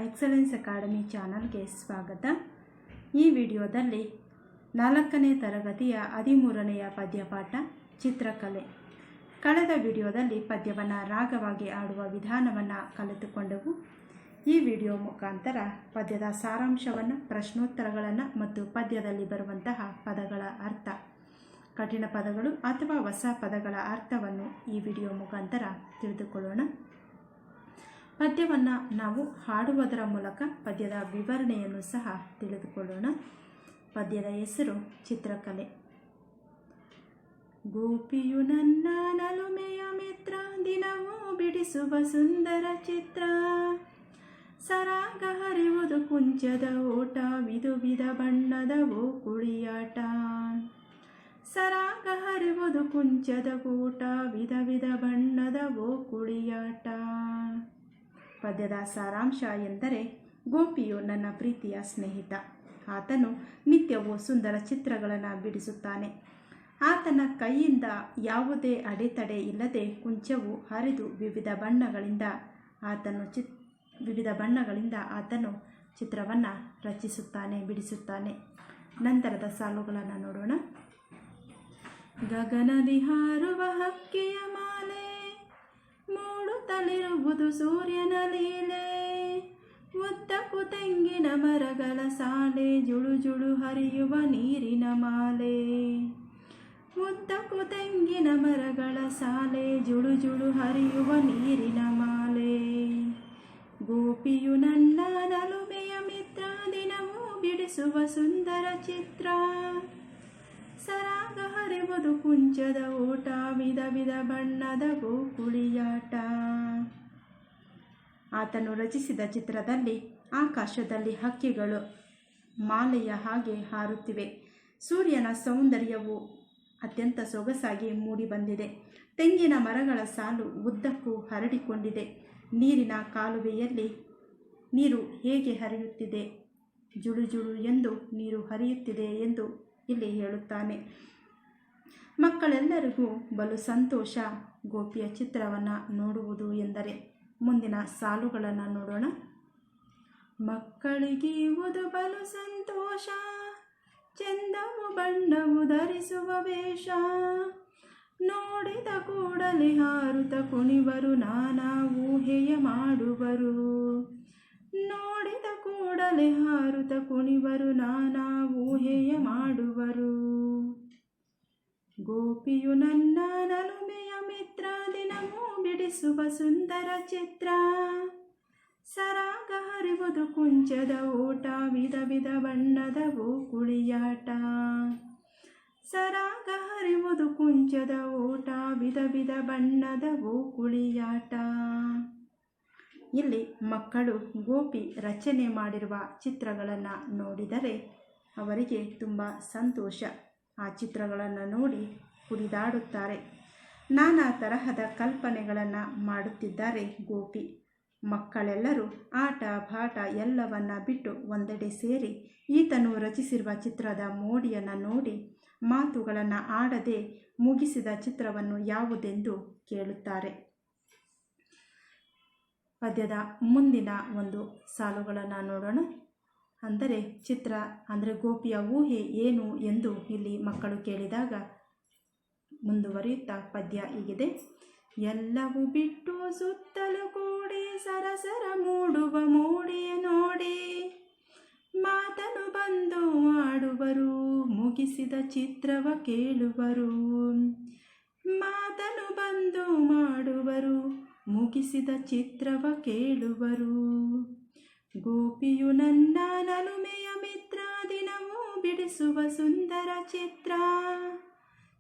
Excellence academy ಚಾನಲ್ಗೆ ಸ್ವಾಗತ. ಈ ವಿಡಿಯೋದಲ್ಲಿ 4ನೇ ತರಗತಿಯ 13ನೆಯ ಪದ್ಯಪಾಠ ಚಿತ್ರಕಲೆ. ಕಳೆದ ವಿಡಿಯೋದಲ್ಲಿ ಪದ್ಯವನ್ನು ರಾಗವಾಗಿ ಆಡುವ ವಿಧಾನವನ್ನು ಕಲಿತುಕೊಂಡೆವು. ಈ ವಿಡಿಯೋ ಮುಖಾಂತರ ಪದ್ಯದ ಸಾರಾಂಶವನ್ನು, ಪ್ರಶ್ನೋತ್ತರಗಳನ್ನು ಮತ್ತು ಪದ್ಯದಲ್ಲಿ ಬರುವಂತಹ ಪದಗಳ ಅರ್ಥ, ಕಠಿಣ ಪದಗಳು ಅಥವಾ ಹೊಸ ಪದಗಳ ಅರ್ಥವನ್ನು ಈ ವಿಡಿಯೋ ಮುಖಾಂತರ ತಿಳಿದುಕೊಳ್ಳೋಣ. ಪದ್ಯವನ್ನು ನಾವು ಹಾಡುವುದರ ಮೂಲಕ ಪದ್ಯದ ವಿವರಣೆಯನ್ನು ಸಹ ತಿಳಿದುಕೊಳ್ಳೋಣ. ಪದ್ಯದ ಹೆಸರು ಚಿತ್ರಕಲೆ. ಗೋಪಿಯು ನನ್ನ ನಲುಮೆಯ ಮಿತ್ರ, ದಿನವೂ ಬಿಡಿಸುವ ಸುಂದರ ಚಿತ್ರ. ಸರಾಗ ಹರಿಯುವುದು ಕುಂಚದ ಓಟ, ವಿಧ ವಿಧ ಬಣ್ಣದ ಓ ಕುಳಿಯಾಟ. ಸರಾಗ ಹರಿಯುವುದು ಕುಂಚದ ಓಟ, ವಿಧ ವಿಧ ಬಣ್ಣದ ಓ ಕುಳಿಯಾಟ. ಪದ್ಯದ ಸಾರಾಂಶ ಎಂದರೆ, ಗೋಪಿಯು ನನ್ನ ಪ್ರೀತಿಯ ಸ್ನೇಹಿತ. ಆತನು ನಿತ್ಯವೂ ಸುಂದರ ಚಿತ್ರಗಳನ್ನು ಬಿಡಿಸುತ್ತಾನೆ. ಆತನ ಕೈಯಿಂದ ಯಾವುದೇ ಅಡೆತಡೆ ಇಲ್ಲದೆ ಕುಂಚವು ಹರಿದು ವಿವಿಧ ಬಣ್ಣಗಳಿಂದ ಆತನು ಚಿತ್ರವನ್ನು ರಚಿಸುತ್ತಾನೆ, ಬಿಡಿಸುತ್ತಾನೆ. ನಂತರದ ಸಾಲುಗಳನ್ನು ನೋಡೋಣ. ಗಗನದಿ ಹಾರುವ ಹಕ್ಕಿಯ ಮಾಲೆ, ಮೂಡುತ್ತಲಿರುವುದು ಸೂರ್ಯನ ಲೀಲೆ. ಉದ್ದಕ್ಕೂ ತೆಂಗಿನ ಮರಗಳ ಸಾಲೆ, ಜುಳು ಜುಳು ಹರಿಯುವ ನೀರಿನ ಮಾಲೆ. ಉದ್ದಕ್ಕೂ ತೆಂಗಿನ ಮರಗಳ ಸಾಲೆ, ಜುಳು ಜುಳು ಹರಿಯುವ ನೀರಿನ ಮಾಲೆ. ಗೋಪಿಯು ನನ್ನ ನಲುಮೆಯ ಮಿತ್ರ, ದಿನವೂ ಬಿಡಿಸುವ ಸುಂದರ ಚಿತ್ರ. ಸರಾಗ ಹರಿಯುವುದು ಕುಂಚದ ಓಟ, ವಿಧ ವಿಧ ಬಣ್ಣದ ಓ ಕುಳಿಯಾಟ. ಆತನು ರಚಿಸಿದ ಚಿತ್ರದಲ್ಲಿ ಆಕಾಶದಲ್ಲಿ ಹಕ್ಕಿಗಳು ಮಾಲೆಯ ಹಾಗೆ ಹಾರುತ್ತಿವೆ. ಸೂರ್ಯನ ಸೌಂದರ್ಯವು ಅತ್ಯಂತ ಸೊಗಸಾಗಿ ಮೂಡಿಬಂದಿದೆ. ತೆಂಗಿನ ಮರಗಳ ಸಾಲು ಉದ್ದಕ್ಕೂ ಹರಡಿಕೊಂಡಿದೆ. ನೀರಿನ ಕಾಲುವೆಯಲ್ಲಿ ನೀರು ಹೇಗೆ ಹರಿಯುತ್ತಿದೆ, ಜುಳು ಜುಳು ಎಂದು ನೀರು ಹರಿಯುತ್ತಿದೆ ಎಂದು ಇಲ್ಲಿ ಹೇಳುತ್ತಾನೆ. ಮಕ್ಕಳೆಲ್ಲರಿಗೂ ಬಲು ಸಂತೋಷ ಗೋಪಿಯ ಚಿತ್ರವನ್ನು ನೋಡುವುದು ಎಂದರೆ. ಮುಂದಿನ ಸಾಲುಗಳನ್ನು ನೋಡೋಣ. ಮಕ್ಕಳಿಗೆ ಇವುದು ಬಲು ಸಂತೋಷ, ಚೆಂದವು ಬಣ್ಣವು ಧರಿಸುವ ವೇಷ. ನೋಡಿದ ಕೂಡಲೇ ಹಾರುತ್ತ ಕುಣಿವರು, ನಾನಾ ಊಹೆಯ ಮಾಡುವರು. ನೋಡಿದ ಕೂಡಲೇ ಹಾರುತ್ತ ಕುಣಿವರು, ನಾನಾ ಊಹೆಯ ಮಾಡುವರು. ಗೋಪಿಯು ನನ್ನ ನಲುಮೆಯ ಮಿತ್ರ, ದಿನವೂ ಬಿಡಿಸುವ ಸುಂದರ ಚಿತ್ರ. ಸರಾಗ ಹರಿಯುವುದು ಕುಂಚದ ಓಟ, ವಿಧ ವಿಧ ಬಣ್ಣದ ಓ ಕುಳಿಯಾಟ. ಸರಾಗ ಹರಿಯುವುದು ಕುಂಚದ ಓಟ, ವಿಧ ವಿಧ ಬಣ್ಣದ ಓ ಕುಳಿಯಾಟ. ಇಲ್ಲಿ ಮಕ್ಕಳು ಗೋಪಿ ರಚನೆ ಮಾಡಿರುವ ಚಿತ್ರಗಳನ್ನು ನೋಡಿದರೆ ಅವರಿಗೆ ತುಂಬ ಸಂತೋಷ. ಆ ಚಿತ್ರಗಳನ್ನು ನೋಡಿ ಕುಣಿದಾಡುತ್ತಾರೆ. ನಾನಾ ತರಹದ ಕಲ್ಪನೆಗಳನ್ನು ಮಾಡುತ್ತಿದ್ದಾರೆ ಗೋಪಿ. ಮಕ್ಕಳೆಲ್ಲರೂ ಆಟ ಪಾಠ ಎಲ್ಲವನ್ನ ಬಿಟ್ಟು ಒಂದೆಡೆ ಸೇರಿ ಈತನು ರಚಿಸಿರುವ ಚಿತ್ರದ ಮೋಡಿಯನ್ನು ನೋಡಿ ಮಾತುಗಳನ್ನು ಆಡದೆ ಮುಗಿಸಿದ ಚಿತ್ರವನ್ನು ಯಾವುದೆಂದು ಕೇಳುತ್ತಾರೆ. ಪದ್ಯದ ಮುಂದಿನ ಒಂದು ಸಾಲುಗಳನ್ನು ನೋಡೋಣ. ಅಂದರೆ ಚಿತ್ರ ಅಂದರೆ ಗೋಪಿಯ ಊಹೆ ಏನು ಎಂದು ಇಲ್ಲಿ ಮಕ್ಕಳು ಕೇಳಿದಾಗ ಮುಂದುವರಿಯುತ್ತಾ ಪದ್ಯ ಹೀಗಿದೆ. ಎಲ್ಲವೂ ಬಿಟ್ಟು ಸುತ್ತಲೂ ಕೂಡಿ, ಸರಸರ ಮೂಡುವ ಮೋಡಿಯ ನೋಡಿ. ಮಾತನು ಬಂದು ಆಡುವರು, ಮುಗಿಸಿದ ಚಿತ್ರವ ಕೇಳುವರು. ಮಾತನು ಬಂದು ಮಾಡುವರು, ಮುಗಿಸಿದ ಚಿತ್ರವ ಕೇಳುವರು. ಗೋಪಿಯು ನನ್ನ ನಲುಮೆಯ ಮಿತ್ರ, ದಿನವೂ ಬಿಡಿಸುವ ಸುಂದರ ಚಿತ್ರ.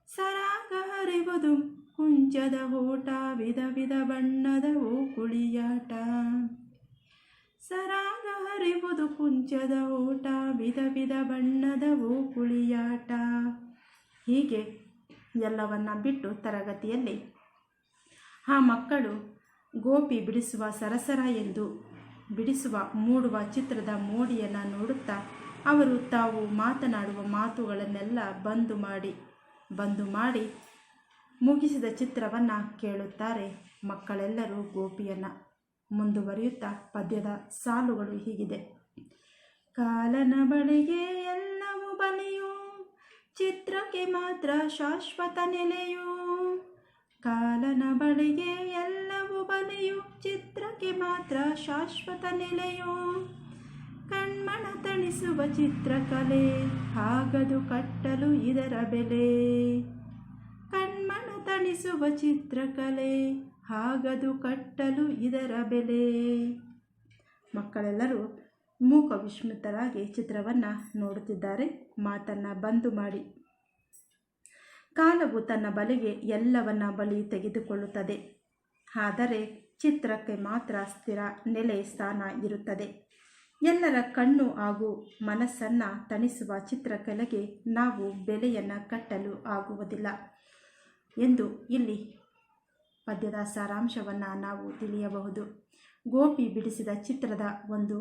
ಸರಾಗ ಹರಿಯುವುದು ಕುಂಚದ ಓಟ, ವಿಧ ವಿಧ ಬಣ್ಣದ ಓ ಕುಳಿಯಾಟ. ಸರಾಗ ಹರಿಯುವುದು ಕುಂಚದ ಓಟ, ವಿಧ ವಿಧ ಬಣ್ಣದ ಓ ಕುಳಿಯಾಟ. ಹೀಗೆ ಎಲ್ಲವನ್ನ ಬಿಟ್ಟು ತರಗತಿಯಲ್ಲಿ ಆ ಮಕ್ಕಳು ಗೋಪಿ ಬಿಡಿಸುವ ಸರಸರ ಎಂದು ಬಿಡಿಸುವ ಮೂಡುವ ಚಿತ್ರದ ಮೋಡಿಯನ್ನು ನೋಡುತ್ತಾ ಅವರು ತಾವು ಮಾತನಾಡುವ ಮಾತುಗಳನ್ನೆಲ್ಲ ಬಂದು ಮಾಡಿ ಮುಗಿಸಿದ ಚಿತ್ರವನ್ನು ಕೇಳುತ್ತಾರೆ ಮಕ್ಕಳೆಲ್ಲರೂ ಗೋಪಿಯನ್ನು. ಮುಂದುವರಿಯುತ್ತಾ ಪದ್ಯದ ಸಾಲುಗಳು ಹೀಗಿದೆ. ಕಾಲನ ಬಳಿಗೆ ಎಲ್ಲವೂ ಬಲಿಯು, ಚಿತ್ರಕ್ಕೆ ಮಾತ್ರ ಶಾಶ್ವತ ನೆಲೆಯು. ಕಾಲನ ಬಳಿಗೆ ಎಲ್ಲವೂ ಬಲಿಯು, ಚಿತ್ರಕ್ಕೆ ಮಾತ್ರ ಶಾಶ್ವತ ನೆಲೆಯು. ಕಣ್ಮನ ತಣಿಸುವ ಚಿತ್ರಕಲೆ, ಹಾಗದು ಕಟ್ಟಲು ಇದರ ಬೆಲೆ. ಕಣ್ಮನ ತಣಿಸುವ ಚಿತ್ರಕಲೆ, ಹಾಗದು ಕಟ್ಟಲು ಇದರ ಬೆಲೆ. ಮಕ್ಕಳೆಲ್ಲರೂ ಮೂಕ ವಿಸ್ಮಿತರಾಗಿ ಚಿತ್ರವನ್ನು ನೋಡುತ್ತಿದ್ದಾರೆ. ಮಾತನ್ನು ಬಂದು ಮಾಡಿ. ಕಾಲವು ತನ್ನ ಬಳಿಗೆ ಎಲ್ಲವನ್ನ ಬಲಿ ತೆಗೆದುಕೊಳ್ಳುತ್ತದೆ, ಆದರೆ ಚಿತ್ರಕ್ಕೆ ಮಾತ್ರ ಸ್ಥಿರ ನೆಲೆ ಸ್ಥಾನ ಇರುತ್ತದೆ. ಎಲ್ಲರ ಕಣ್ಣು ಹಾಗೂ ಮನಸ್ಸನ್ನು ತಣಿಸುವ ಚಿತ್ರಕಲೆಗೆ ನಾವು ಬೆಲೆಯನ್ನು ಕಟ್ಟಲು ಆಗುವುದಿಲ್ಲ ಎಂದು ಇಲ್ಲಿ ಪದ್ಯದ ಸಾರಾಂಶವನ್ನು ನಾವು ತಿಳಿಯಬಹುದು. ಗೋಪಿ ಬಿಡಿಸಿದ ಚಿತ್ರದ ಒಂದು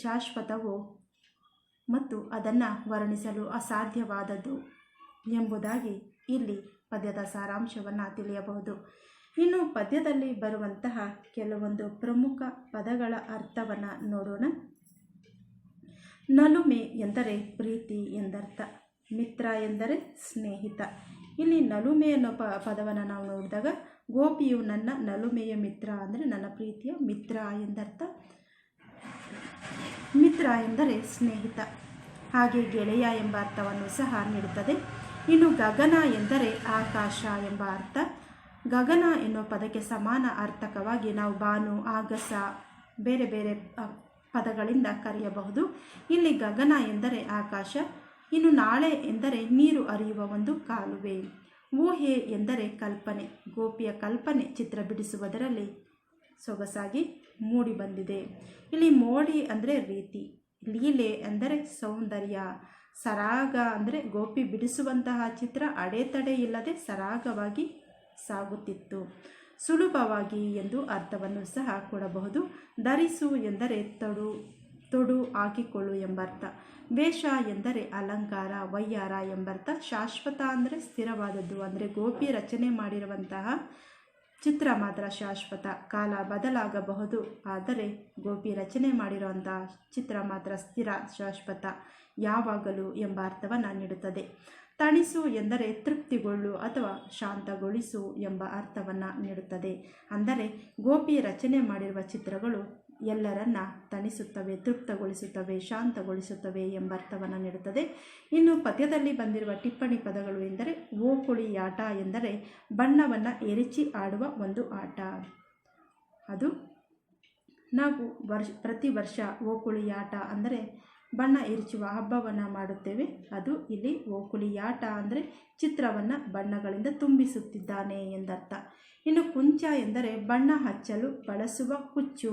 ಶಾಶ್ವತವು ಮತ್ತು ಅದನ್ನು ವರ್ಣಿಸಲು ಅಸಾಧ್ಯವಾದದ್ದು ಎಂಬುದಾಗಿ ಇಲ್ಲಿ ಪದ್ಯದ ಸಾರಾಂಶವನ್ನು ತಿಳಿಯಬಹುದು. ಇನ್ನು ಪದ್ಯದಲ್ಲಿ ಬರುವಂತಹ ಕೆಲವೊಂದು ಪ್ರಮುಖ ಪದಗಳ ಅರ್ಥವನ್ನು ನೋಡೋಣ. ನಲುಮೆ ಎಂದರೆ ಪ್ರೀತಿ ಎಂದರ್ಥ. ಮಿತ್ರ ಎಂದರೆ ಸ್ನೇಹಿತ. ಇಲ್ಲಿ ನಲುಮೆ ಅನ್ನೋ ಪದವನ್ನು ನಾವು ನೋಡಿದಾಗ ಗೋಪಿಯು ನನ್ನ ನಲುಮೆಯ ಮಿತ್ರ ಅಂದರೆ ನನ್ನ ಪ್ರೀತಿಯ ಮಿತ್ರ ಎಂದರ್ಥ. ಮಿತ್ರ ಎಂದರೆ ಸ್ನೇಹಿತ, ಹಾಗೆ ಗೆಳೆಯ ಎಂಬ ಅರ್ಥವನ್ನು ಸಹ ನೀಡುತ್ತದೆ. ಇನ್ನು ಗಗನ ಎಂದರೆ ಆಕಾಶ ಎಂಬ ಅರ್ಥ. ಗಗನ ಎನ್ನುವ ಪದಕ್ಕೆ ಸಮಾನ ಅರ್ಥಕವಾಗಿ ನಾವು ಬಾನು, ಆಗಸ, ಬೇರೆ ಬೇರೆ ಪದಗಳಿಂದ ಕರೆಯಬಹುದು. ಇಲ್ಲಿ ಗಗನ ಎಂದರೆ ಆಕಾಶ. ಇನ್ನು ನಾಳೆ ಎಂದರೆ ನೀರು ಹರಿಯುವ ಒಂದು ಕಾಲುವೆ. ಊಹೆ ಎಂದರೆ ಕಲ್ಪನೆ. ಗೋಪಿಯ ಕಲ್ಪನೆ ಚಿತ್ರ ಬಿಡಿಸುವುದರಲ್ಲಿ ಸೊಗಸಾಗಿ ಮೂಡಿ ಬಂದಿದೆ. ಇಲ್ಲಿ ಮೋಡಿ ಅಂದರೆ ರೀತಿ, ಲೀಲೆ ಅಂದರೆ ಸೌಂದರ್ಯ, ಸರಾಗ ಅಂದರೆ ಗೋಪಿ ಬಿಡಿಸುವಂತಹ ಚಿತ್ರ ಅಡೆತಡೆ ಇಲ್ಲದೆ ಸರಾಗವಾಗಿ ಸಾಗುತ್ತಿತ್ತು. ಸುಲಭವಾಗಿ ಎಂದು ಅರ್ಥವನ್ನು ಸಹ ಕೊಡಬಹುದು. ಧರಿಸು ಎಂದರೆ ತೊಡು ಹಾಕಿಕೊಳ್ಳು ಎಂಬರ್ಥ. ವೇಷ ಎಂದರೆ ಅಲಂಕಾರ, ವಯ್ಯಾರ ಎಂಬರ್ಥ. ಶಾಶ್ವತ ಅಂದರೆ ಸ್ಥಿರವಾದದ್ದು, ಅಂದರೆ ಗೋಪಿ ರಚನೆ ಮಾಡಿರುವಂತಹ ಚಿತ್ರ ಮಾತ್ರ ಶಾಶ್ವತ. ಕಾಲ ಬದಲಾಗಬಹುದು, ಆದರೆ ಗೋಪಿ ರಚನೆ ಮಾಡಿರುವಂತಹ ಚಿತ್ರ ಮಾತ್ರ ಸ್ಥಿರ, ಶಾಶ್ವತ, ಯಾವಾಗಲೂ ಎಂಬ ಅರ್ಥವನ್ನು ನೀಡುತ್ತದೆ. ತಣಿಸು ಎಂದರೆ ತೃಪ್ತಿಗೊಳ್ಳು ಅಥವಾ ಶಾಂತಗೊಳಿಸು ಎಂಬ ಅರ್ಥವನ್ನು ನೀಡುತ್ತದೆ. ಅಂದರೆ ಗೋಪಿ ರಚನೆ ಮಾಡಿರುವ ಚಿತ್ರಗಳು ಎಲ್ಲರನ್ನ ತಣಿಸುತ್ತವೆ, ತೃಪ್ತಗೊಳಿಸುತ್ತವೆ, ಶಾಂತಗೊಳಿಸುತ್ತವೆ ಎಂಬ ಅರ್ಥವನ್ನು ನೀಡುತ್ತದೆ. ಇನ್ನು ಪದ್ಯದಲ್ಲಿ ಬಂದಿರುವ ಟಿಪ್ಪಣಿ ಪದಗಳು ಎಂದರೆ ಓಕುಳಿಯಾಟ ಎಂದರೆ ಬಣ್ಣವನ್ನು ಎರಚಿ ಆಡುವ ಒಂದು ಆಟ. ಅದು ನಾವು ಪ್ರತಿ ವರ್ಷ ಓಕುಳಿಯಾಟ ಅಂದರೆ ಬಣ್ಣ ಎರಚುವ ಹಬ್ಬವನ್ನು ಮಾಡುತ್ತೇವೆ. ಅದು ಇಲ್ಲಿ ಓಕುಳಿಯಾಟ ಅಂದರೆ ಚಿತ್ರವನ್ನು ಬಣ್ಣಗಳಿಂದ ತುಂಬಿಸುತ್ತಿದ್ದಾನೆ ಎಂದರ್ಥ. ಇನ್ನು ಕುಂಚ ಎಂದರೆ ಬಣ್ಣ ಹಚ್ಚಲು ಬಳಸುವ ಹುಚ್ಚು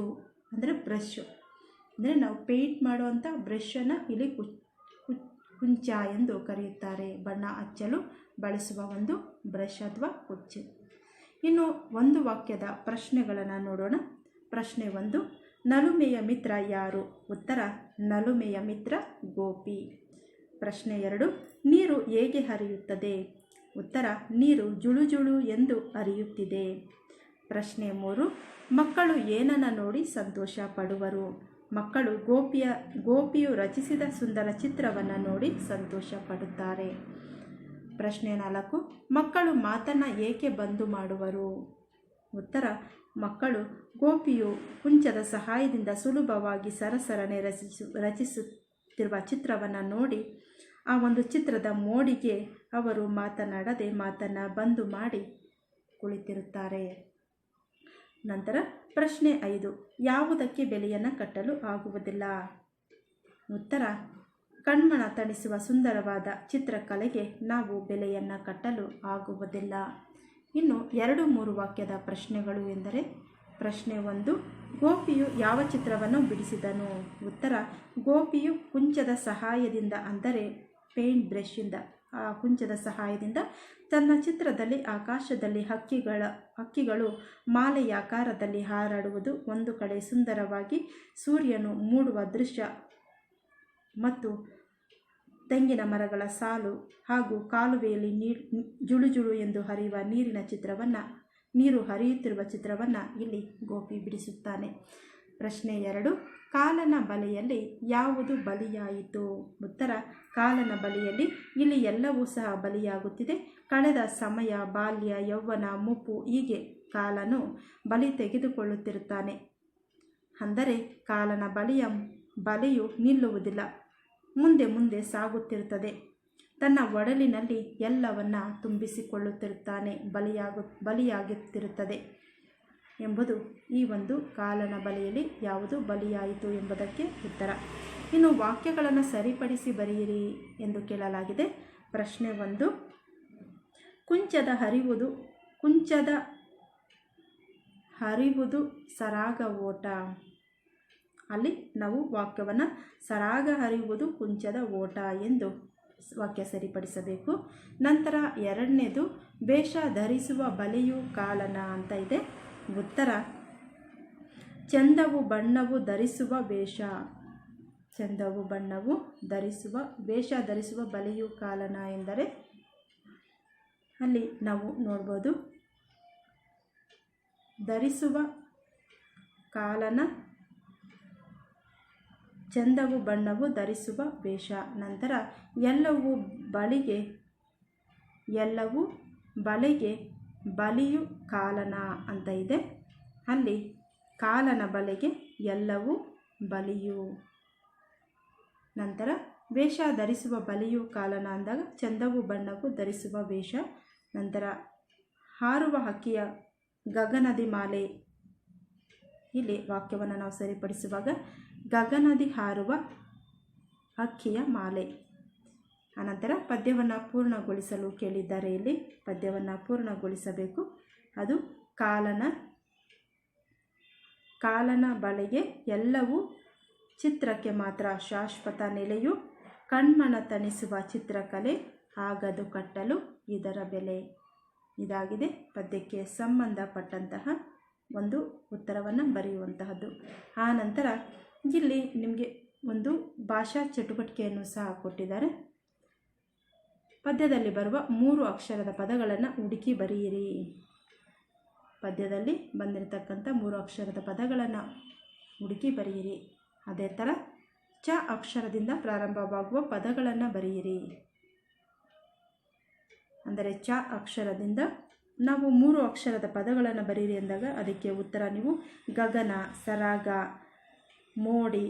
ಅಂದರೆ ಬ್ರಷ್. ಅಂದರೆ ನಾವು ಪೇಂಟ್ ಮಾಡುವಂಥ ಬ್ರಷನ್ನು ಇಲ್ಲಿ ಕುಂಚ ಎಂದು ಕರೆಯುತ್ತಾರೆ. ಬಣ್ಣ ಹಚ್ಚಲು ಬಳಸುವ ಒಂದು ಬ್ರಷ್ ಅಥವಾ ಹುಚ್ಚು. ಇನ್ನು ಒಂದು ವಾಕ್ಯದ ಪ್ರಶ್ನೆಗಳನ್ನು ನೋಡೋಣ. ಪ್ರಶ್ನೆ 1, ನಲುಮೆಯ ಮಿತ್ರ ಯಾರು? ಉತ್ತರ, ನಲುಮೆಯ ಮಿತ್ರ ಗೋಪಿ. ಪ್ರಶ್ನೆ 2, ನೀರು ಹೇಗೆ ಹರಿಯುತ್ತದೆ? ಉತ್ತರ, ನೀರು ಜುಳುಜುಳು ಎಂದು ಹರಿಯುತ್ತಿದೆ. ಪ್ರಶ್ನೆ 3, ಮಕ್ಕಳು ಏನನ್ನು ನೋಡಿ ಸಂತೋಷ ಪಡುವರು? ಮಕ್ಕಳು ಗೋಪಿಯು ರಚಿಸಿದ ಸುಂದರ ಚಿತ್ರವನ್ನು ನೋಡಿ ಸಂತೋಷ ಪಡುತ್ತಾರೆ. ಪ್ರಶ್ನೆ 4, ಮಕ್ಕಳು ಮಾತನ್ನು ಏಕೆ ಬಂದು ಮಾಡುವರು? ಉತ್ತರ, ಮಕ್ಕಳು ಗೋಪಿಯು ಕುಂಚದ ಸಹಾಯದಿಂದ ಸುಲಭವಾಗಿ ಸರಸರನೆ ರಚಿಸುತ್ತಿರುವ ಚಿತ್ರವನ್ನು ನೋಡಿ ಆ ಒಂದು ಚಿತ್ರದ ಮೋಡಿಗೆ ಅವರು ಮಾತನಾಡದೆ ಮಾತನ್ನು ಬಂದು ಮಾಡಿ ಕುಳಿತಿರುತ್ತಾರೆ. ನಂತರ ಪ್ರಶ್ನೆ 5, ಯಾವುದಕ್ಕೆ ಬೆಲೆಯನ್ನು ಕಟ್ಟಲು ಆಗುವುದಿಲ್ಲ? ಉತ್ತರ, ಕಣ್ಮನ ತಣಿಸುವ ಸುಂದರವಾದ ಚಿತ್ರಕಲೆಗೆ ನಾವು ಬೆಲೆಯನ್ನು ಕಟ್ಟಲು ಆಗುವುದಿಲ್ಲ. ಇನ್ನು 2-3 ವಾಕ್ಯದ ಪ್ರಶ್ನೆಗಳು ಎಂದರೆ ಪ್ರಶ್ನೆ 1, ಗೋಪಿಯು ಯಾವ ಚಿತ್ರವನ್ನು ಬಿಡಿಸಿದನು? ಉತ್ತರ, ಗೋಪಿಯು ಕುಂಚದ ಸಹಾಯದಿಂದ ಅಂದರೆ ಪೇಂಟ್ ಬ್ರಷಿಂದ ಆ ಕುಂಚದ ಸಹಾಯದಿಂದ ತನ್ನ ಚಿತ್ರದಲ್ಲಿ ಆಕಾಶದಲ್ಲಿ ಹಕ್ಕಿಗಳು ಮಾಲೆಯಾಕಾರದಲ್ಲಿ ಹಾರಾಡುವುದು, ಒಂದು ಕಡೆ ಸುಂದರವಾಗಿ ಸೂರ್ಯನು ಮೂಡುವ ದೃಶ್ಯ ಮತ್ತು ತೆಂಗಿನ ಮರಗಳ ಸಾಲು ಹಾಗೂ ಕಾಲುವೆಯಲ್ಲಿ ಜುಳುಜುಳು ಎಂದು ಹರಿಯುವ ನೀರಿನ ಚಿತ್ರವನ್ನು ನೀರು ಹರಿಯುತ್ತಿರುವ ಚಿತ್ರವನ್ನು ಇಲ್ಲಿ ಗೋಪಿ ಬಿಡಿಸುತ್ತಾನೆ. ಪ್ರಶ್ನೆ 2, ಕಾಲನ ಬಲೆಯಲ್ಲಿ ಯಾವುದು ಬಲಿಯಾಯಿತು? ಉತ್ತರ, ಕಾಲನ ಬಲೆಯಲ್ಲಿ ಇಲ್ಲಿ ಎಲ್ಲವೂ ಸಹ ಬಲಿಯಾಗುತ್ತಿದೆ. ಕಳೆದ ಸಮಯ, ಬಾಲ್ಯ, ಯೌವನ, ಮುಪ್ಪು, ಹೀಗೆ ಕಾಲನು ಬಲಿ ತೆಗೆದುಕೊಳ್ಳುತ್ತಿರುತ್ತಾನೆ. ಅಂದರೆ ಕಾಲನ ಬಲೆಯು ನಿಲ್ಲುವುದಿಲ್ಲ, ಮುಂದೆ ಮುಂದೆ ಸಾಗುತ್ತಿರುತ್ತದೆ. ತನ್ನ ಒಡಲಿನಲ್ಲಿ ಎಲ್ಲವನ್ನ ತುಂಬಿಸಿಕೊಳ್ಳುತ್ತಿರುತ್ತಾನೆ, ಬಲಿಯಾಗುತ್ತಿರುತ್ತದೆ ಎಂಬುದು ಈ ಒಂದು ಕಾಲನ ಬಲೆಯಲ್ಲಿ ಯಾವುದು ಬಲಿಯಾಯಿತು ಎಂಬುದಕ್ಕೆ ಉತ್ತರ. ಇನ್ನು ವಾಕ್ಯಗಳನ್ನು ಸರಿಪಡಿಸಿ ಬರೆಯಿರಿ ಎಂದು ಕೇಳಲಾಗಿದೆ. ಪ್ರಶ್ನೆ 1, ಕುಂಚದ ಹರಿವುದು ಸರಾಗ ಓಟ. ಅಲ್ಲಿ ನಾವು ವಾಕ್ಯವನ್ನು ಸರಾಗ ಹರಿಯುವುದು ಕುಂಚದ ಓಟ ಎಂದು ವಾಕ್ಯ ಸರಿಪಡಿಸಬೇಕು. ನಂತರ 2ನೇದು, ವೇಷ ಧರಿಸುವ ಬಲೆಯು ಕಾಲನ ಅಂತ ಇದೆ. ಉತ್ತರ, ಚಂದವು ಬಣ್ಣವು ಧರಿಸುವ ವೇಷ. ಚಂದವು ಬಣ್ಣವು ವೇಷ ಧರಿಸುವ ಬಲೆಯು ಕಾಲನ ಎಂದರೆ ಅಲ್ಲಿ ನಾವು ನೋಡ್ಬೋದು, ಧರಿಸುವ ಕಾಲನ, ಚಂದವು ಬಣ್ಣವು ಧರಿಸುವ ವೇಷ. ನಂತರ ಎಲ್ಲವೂ ಬಲೆಗೆ ಬಲಿಯು ಕಾಲನ ಅಂತ ಇದೆ. ಅಲ್ಲಿ ಕಾಲನ ಬಲೆಗೆ ಎಲ್ಲವೂ ಬಲಿಯು. ನಂತರ ವೇಷ ಧರಿಸುವ ಬಲಿಯು ಕಾಲನ ಅಂದಾಗ ಚಂದವು ಬಣ್ಣವು ಧರಿಸುವ ವೇಷ. ನಂತರ ಹಾರುವ ಹಕ್ಕಿಯ ಗಗನದಿ ಮಾಲೆ. ಇಲ್ಲಿ ವಾಕ್ಯವನ್ನು ನಾವು ಸರಿಪಡಿಸುವಾಗ ಗಗನದಿ ಹಾರುವ ಹಕ್ಕಿಯ ಮಾಲೆ. ಅನಂತರ ಪದ್ಯವನ್ನು ಪೂರ್ಣಗೊಳಿಸಲು ಕೇಳಿದ್ದಾರೆ. ಇಲ್ಲಿ ಪದ್ಯವನ್ನು ಪೂರ್ಣಗೊಳಿಸಬೇಕು. ಅದು ಕಾಲನ ಬಲೆಗೆ ಎಲ್ಲವೂ, ಚಿತ್ರಕ್ಕೆ ಮಾತ್ರ ಶಾಶ್ವತ ನೆಲೆಯು, ಕಣ್ಮನ ತಣಿಸುವ ಚಿತ್ರಕಲೆ, ಆಗದು ಕಟ್ಟಲು ಇದರ ಬೆಲೆ. ಇದಾಗಿದೆ ಪದ್ಯಕ್ಕೆ ಸಂಬಂಧಪಟ್ಟಂತಹ ಒಂದು ಉತ್ತರವನ್ನು ಬರೆಯುವಂತಹದ್ದು. ಆ ನಂತರ ಇಲ್ಲಿ ನಿಮಗೆ ಒಂದು ಭಾಷಾ ಚಟುವಟಿಕೆಯನ್ನು ಸಹ ಕೊಟ್ಟಿದ್ದಾರೆ. ಪದ್ಯದಲ್ಲಿ ಬರುವ 3 ಅಕ್ಷರದ ಪದಗಳನ್ನು ಹುಡುಕಿ ಬರೆಯಿರಿ. ಪದ್ಯದಲ್ಲಿ ಬಂದಿರತಕ್ಕಂಥ 3 ಅಕ್ಷರದ ಪದಗಳನ್ನು ಹುಡುಕಿ ಬರೆಯಿರಿ. ಅದೇ ಥರ ಚ ಅಕ್ಷರದಿಂದ ಪ್ರಾರಂಭವಾಗುವ ಪದಗಳನ್ನು ಬರೆಯಿರಿ. ಅಂದರೆ ಚ ಅಕ್ಷರದಿಂದ ನಾವು 3 ಅಕ್ಷರದ ಪದಗಳನ್ನು ಬರೆಯಿರಿ ಎಂದಾಗ ಅದಕ್ಕೆ ಉತ್ತರ ನೀವು ಗಗನ, ಸರಾಗ, ಮೋಡಿ,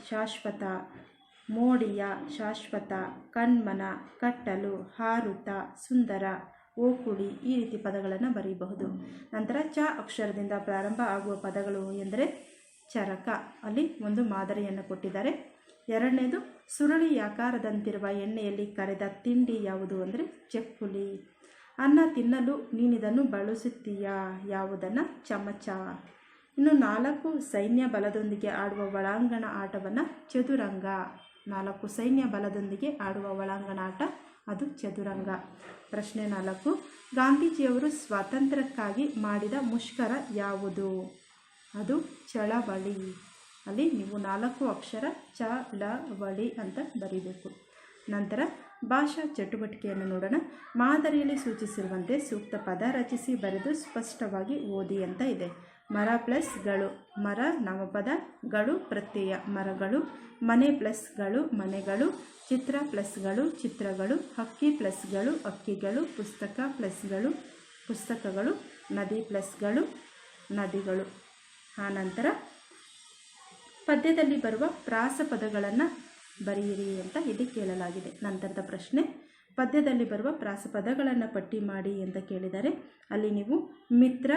ಶಾಶ್ವತ, ಮೋಡಿಯ, ಶಾಶ್ವತ, ಕಣ್ಮನ, ಕಟ್ಟಲು, ಹಾರುತ, ಸುಂದರ, ಓಕುಳಿ, ಈ ರೀತಿ ಪದಗಳನ್ನು ಬರೆಯಬಹುದು. ನಂತರ ಚ ಅಕ್ಷರದಿಂದ ಪ್ರಾರಂಭ ಆಗುವ ಪದಗಳು ಎಂದರೆ ಚರಕ. ಅಲ್ಲಿ ಒಂದು ಮಾದರಿಯನ್ನು ಕೊಟ್ಟಿದ್ದಾರೆ. 2ನೇದು, ಸುರುಳಿಯಾಕಾರದಂತಿರುವ ಎಣ್ಣೆಯಲ್ಲಿ ಕರೆದ ತಿಂಡಿ ಯಾವುದು ಅಂದರೆ ಚಕ್ಕುಲಿ. ಅನ್ನ ತಿನ್ನಲು ನೀನಿದನ್ನು ಬಳಸುತ್ತೀಯಾ? ಯಾವುದನ್ನು? ಚಮಚ. ಇನ್ನು 4 ಸೈನ್ಯ ಬಲದೊಂದಿಗೆ ಆಡುವ ಒಳಾಂಗಣ ಆಟವನ್ನು ಚದುರಂಗ. 4 ಸೈನ್ಯ ಬಲದೊಂದಿಗೆ ಆಡುವ ಒಳಾಂಗಣ ಆಟ ಅದು ಚದುರಂಗ. ಪ್ರಶ್ನೆ 4, ಗಾಂಧೀಜಿಯವರು ಸ್ವಾತಂತ್ರ್ಯಕ್ಕಾಗಿ ಮಾಡಿದ ಮುಷ್ಕರ ಯಾವುದು? ಅದು ಚಳವಳಿ. ಅಲ್ಲಿ ನೀವು 4 ಅಕ್ಷರ ಚಳವಳಿ ಅಂತ ಬರೀಬೇಕು. ನಂತರ ಭಾಷಾ ಚಟುವಟಿಕೆಯನ್ನು ನೋಡೋಣ. ಮಾದರಿಯಲ್ಲಿ ಸೂಚಿಸಿರುವಂತೆ ಸೂಕ್ತ ಪದ ರಚಿಸಿ ಬರೆದು ಸ್ಪಷ್ಟವಾಗಿ ಓದಿ ಅಂತ ಇದೆ. ಮರ ಪ್ಲಸ್ ಗಳು, ಮರ ನಾಮಪದ, ಗಳು ಪ್ರತ್ಯಯ, ಮರಗಳು. ಮನೆ ಪ್ಲಸ್ ಗಳು, ಮನೆಗಳು. ಚಿತ್ರ ಪ್ಲಸ್ ಗಳು, ಚಿತ್ರಗಳು. ಹಕ್ಕಿ ಪ್ಲಸ್ ಗಳು, ಹಕ್ಕಿಗಳು. ಪುಸ್ತಕ ಪ್ಲಸ್ ಗಳು, ಪುಸ್ತಕಗಳು. ನದಿ ಪ್ಲಸ್ ಗಳು, ನದಿಗಳು. ಆನಂತರ ಪದ್ಯದಲ್ಲಿ ಬರುವ ಪ್ರಾಸ ಪದಗಳನ್ನು ಬರೆಯಿರಿ ಅಂತ ಇಲ್ಲಿ ಕೇಳಲಾಗಿದೆ. ನಂತರದ ಪ್ರಶ್ನೆ, ಪದ್ಯದಲ್ಲಿ ಬರುವ ಪ್ರಾಸಪದಗಳನ್ನು ಪಟ್ಟಿ ಮಾಡಿ ಅಂತ ಕೇಳಿದ್ದಾರೆ. ಅಲ್ಲಿ ನೀವು ಮಿತ್ರ,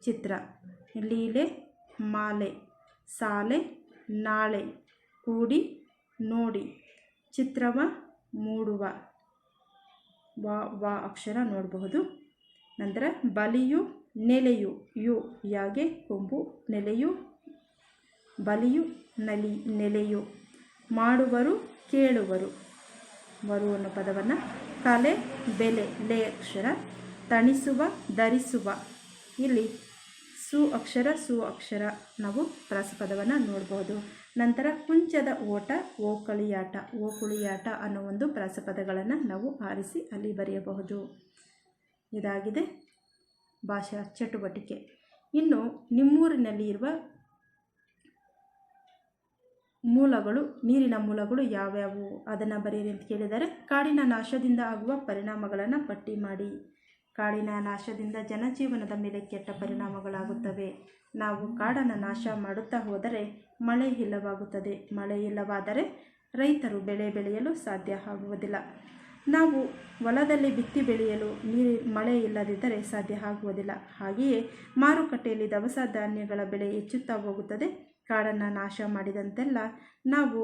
ಚಿತ್ರ, ಲೀಲೆ, ಮಾಲೆ, ಸಾಲೆ, ನಾಳೆ, ಕೂಡಿ, ನೋಡಿ, ಚಿತ್ರವ, ಮೂಡುವ, ವ ಅಕ್ಷರ ನೋಡಬಹುದು. ನಂತರ ಬಲಿಯು, ನೆಲೆಯು, ಯಾಗೆ ಕೊಂಬು, ನೆಲೆಯು, ಬಲಿಯು, ನೆಲೆಯು, ಮಾಡುವರು, ಕೇಳುವರು, ವರು ಅನ್ನೋ ಪದವನ್ನು, ಕಲೆ, ಬೆಲೆ, ಲೇ ಅಕ್ಷರ, ತಣಿಸುವ, ಧರಿಸುವ, ಇಲ್ಲಿ ಸು ಅಕ್ಷರ ನಾವು ಪ್ರಾಸಪದವನ್ನು ನೋಡ್ಬೋದು. ನಂತರ ಕುಂಚದ ಓಟ, ಓಕುಳಿಯಾಟ ಅನ್ನೋ ಒಂದು ಪ್ರಾಸಪದಗಳನ್ನು ನಾವು ಆರಿಸಿ ಅಲ್ಲಿ ಬರೆಯಬಹುದು. ಇದಾಗಿದೆ ಭಾಷಾ ಚಟುವಟಿಕೆ. ಇನ್ನು ನಿಮ್ಮೂರಿನಲ್ಲಿ ಇರುವ ಮೂಲಗಳು, ನೀರಿನ ಮೂಲಗಳು ಯಾವ್ಯಾವು ಅದನ್ನು ಬರೆಯಿರಿ ಅಂತ ಕೇಳಿದರೆ, ಕಾಡಿನ ನಾಶದಿಂದ ಆಗುವ ಪರಿಣಾಮಗಳನ್ನು ಪಟ್ಟಿ ಮಾಡಿ. ಕಾಡಿನ ನಾಶದಿಂದ ಜನಜೀವನದ ಮೇಲೆ ಕೆಟ್ಟ ಪರಿಣಾಮಗಳಾಗುತ್ತವೆ. ನಾವು ಕಾಡನ್ನು ನಾಶ ಮಾಡುತ್ತಾ ಹೋದರೆ ಮಳೆ ಇಲ್ಲವಾಗುತ್ತದೆ. ಮಳೆ ಇಲ್ಲವಾದರೆ ರೈತರು ಬೆಳೆ ಬೆಳೆಯಲು ಸಾಧ್ಯ ಆಗುವುದಿಲ್ಲ. ನಾವು ಹೊಲದಲ್ಲಿ ಬಿತ್ತಿ ಬೆಳೆಯಲು ಮಳೆ ಇಲ್ಲದಿದ್ದರೆ ಸಾಧ್ಯ ಆಗುವುದಿಲ್ಲ. ಹಾಗೆಯೇ ಮಾರುಕಟ್ಟೆಯಲ್ಲಿ ದವಸ ಧಾನ್ಯಗಳ ಬೆಲೆ ಹೆಚ್ಚುತ್ತಾ ಹೋಗುತ್ತದೆ. ಕಾಡನ್ನು ನಾಶ ಮಾಡಿದಂತೆಲ್ಲ ನಾವು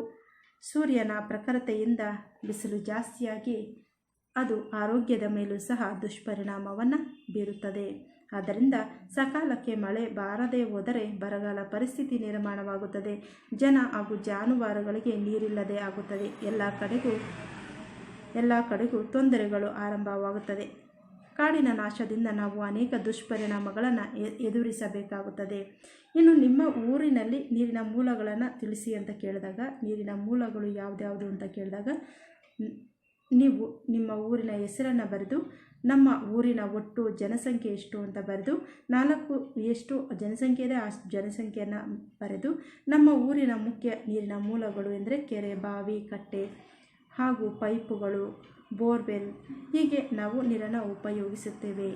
ಸೂರ್ಯನ ಪ್ರಖರತೆಯಿಂದ ಬಿಸಿಲು ಜಾಸ್ತಿಯಾಗಿ ಅದು ಆರೋಗ್ಯದ ಮೇಲೂ ಸಹ ದುಷ್ಪರಿಣಾಮವನ್ನು ಬೀರುತ್ತದೆ. ಆದ್ದರಿಂದ ಸಕಾಲಕ್ಕೆ ಮಳೆ ಬಾರದೇ ಹೋದರೆ ಬರಗಾಲ ಪರಿಸ್ಥಿತಿ ನಿರ್ಮಾಣವಾಗುತ್ತದೆ. ಜನ ಹಾಗೂ ಜಾನುವಾರುಗಳಿಗೆ ನೀರಿಲ್ಲದೆ ಆಗುತ್ತದೆ. ಎಲ್ಲ ಕಡೆಗೂ ತೊಂದರೆಗಳು ಆರಂಭವಾಗುತ್ತದೆ. ಕಾಡಿನ ನಾಶದಿಂದ ನಾವು ಅನೇಕ ದುಷ್ಪರಿಣಾಮಗಳನ್ನು ಎದುರಿಸಬೇಕಾಗುತ್ತದೆ. ಇನ್ನು ನಿಮ್ಮ ಊರಿನಲ್ಲಿ ನೀರಿನ ಮೂಲಗಳನ್ನು ತಿಳಿಸಿ ಅಂತ ಕೇಳಿದಾಗ, ನೀರಿನ ಮೂಲಗಳು ಯಾವುದ್ಯಾವುದು ಅಂತ ಕೇಳಿದಾಗ, ನೀವು ನಿಮ್ಮ ಊರಿನ ಹೆಸರನ್ನು ಬರೆದು, ನಮ್ಮ ಊರಿನ ಒಟ್ಟು ಜನಸಂಖ್ಯೆ ಎಷ್ಟು ಅಂತ ಬರೆದು, ಎಷ್ಟು ಜನಸಂಖ್ಯೆ ಇದೆ ಆ ಜನಸಂಖ್ಯೆಯನ್ನು ಬರೆದು, ನಮ್ಮ ಊರಿನ ಮುಖ್ಯ ನೀರಿನ ಮೂಲಗಳು ಎಂದರೆ ಕೆರೆ, ಬಾವಿ, ಕಟ್ಟೆ ಹಾಗೂ ಪೈಪುಗಳು, ಬೋರ್ವೆಲ್, ಹೀಗೆ ನಾವು ನೀರನ್ನು ಉಪಯೋಗಿಸುತ್ತೇವೆ.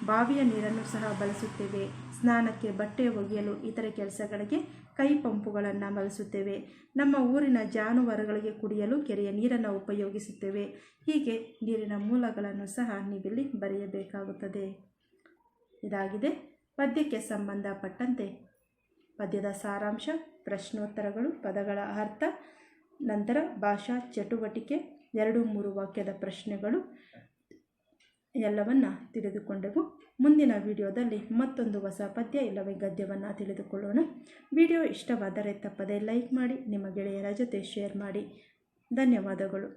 ಬಾವಿಯ ನೀರನ್ನು ಸಹ ಬಳಸುತ್ತೇವೆ. ಸ್ನಾನಕ್ಕೆ, ಬಟ್ಟೆ ಒಗೆಯಲು, ಇತರೆ ಕೆಲಸಗಳಿಗೆ ಕೈ ಪಂಪುಗಳನ್ನು ಬಳಸುತ್ತೇವೆ. ನಮ್ಮ ಊರಿನ ಜಾನುವಾರುಗಳಿಗೆ ಕುಡಿಯಲು ಕೆರೆಯ ನೀರನ್ನು ಉಪಯೋಗಿಸುತ್ತೇವೆ. ಹೀಗೆ ನೀರಿನ ಮೂಲಗಳನ್ನು ಸಹ ನೀವಿಲ್ಲಿ ಬರೆಯಬೇಕಾಗುತ್ತದೆ. ಇದಾಗಿದೆ ಪದ್ಯಕ್ಕೆ ಸಂಬಂಧಪಟ್ಟಂತೆ ಪದ್ಯದ ಸಾರಾಂಶ, ಪ್ರಶ್ನೋತ್ತರಗಳು, ಪದಗಳ ಅರ್ಥ, ನಂತರ ಭಾಷಾ ಚಟುವಟಿಕೆ, 2-3 ವಾಕ್ಯದ ಪ್ರಶ್ನೆಗಳು ಎಲ್ಲವನ್ನು ತಿಳಿದುಕೊಂಡೆವು. ಮುಂದಿನ ವಿಡಿಯೋದಲ್ಲಿ ಮತ್ತೊಂದು ಹೊಸ ಪದ್ಯ ಇಲ್ಲವೇ ಗದ್ಯವನ್ನು ತಿಳಿದುಕೊಳ್ಳೋಣ. ವಿಡಿಯೋ ಇಷ್ಟವಾದರೆ ತಪ್ಪದೆ ಲೈಕ್ ಮಾಡಿ, ನಿಮ್ಮ ಗೆಳೆಯರ ಜೊತೆ ಶೇರ್ ಮಾಡಿ. ಧನ್ಯವಾದಗಳು.